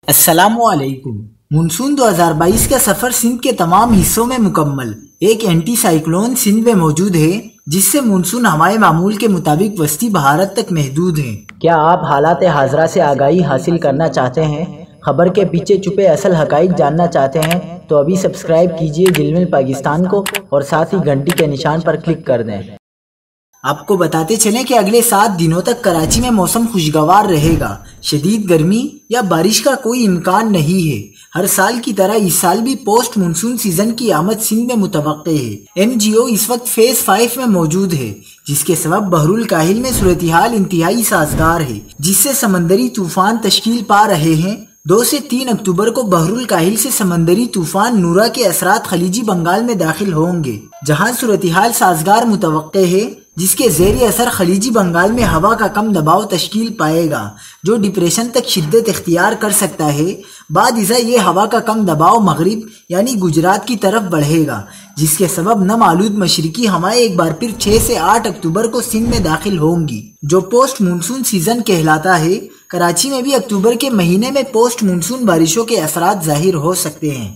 السلام علیکم۔ مونسون 2022 کا سفر سندھ کے تمام حصوں میں مکمل۔ ایک اینٹی سائیکلون سندھ میں موجود ہے جس سے مونسون ہمارے معمول کے مطابق وسطی بھارت تک محدود ہے۔ کیا آپ حالات حاضرہ سے آگاہی حاصل کرنا چاہتے ہیں؟ خبر کے پیچھے چھپے اصل حقائق جاننا چاہتے ہیں تو ابھی سبسکرائب کیجئے جلمل پاکستان کو اور ساتھ ہی گھنٹی کے نشان پر کلک کر دیں۔ آپ کو بتاتے چلیں کہ اگلے 7 دنوں تک کراچی میں موسم خوشگوار رہے گا۔ شدید گرمی یا بارش کا کوئی امکان نہیں ہے۔ ہر سال کی طرح اس سال بھی پوسٹ مونسون سیزن کی آمد سندھ میں متوقع ہے۔ ایم جی او اس وقت فیز 5 میں موجود ہے، جس کے سبب بحر الکاہل میں صورتحال انتہائی سازگار ہے، جس سے سمندری طوفان تشکیل پا رہے ہیں۔ 2 سے 3 اکتوبر کو بحر الکاہل سے سمندری طوفان نورا کے اثرات خلیجی بنگال میں داخل ہوں گے، جہاں صورتحال سازگار متوقع ہے، جس کے زیر اثر خلیجی بنگال میں ہوا کا کم دباؤ تشکیل پائے گا جو ڈپریشن تک شدت اختیار کر سکتا ہے۔ بعد ازاں یہ ہوا کا کم دباؤ مغرب یعنی گجرات کی طرف بڑھے گا، جس کے سبب نم آلود مشرقی ہوائیں ایک بار پھر 6 سے 8 اکتوبر کو سندھ میں داخل ہوں گی، جو پوسٹ مونسون سیزن کہلاتا ہے۔ کراچی میں بھی اکتوبر کے مہینے میں پوسٹ مونسون بارشوں کے اثرات ظاہر ہو سکتے ہیں۔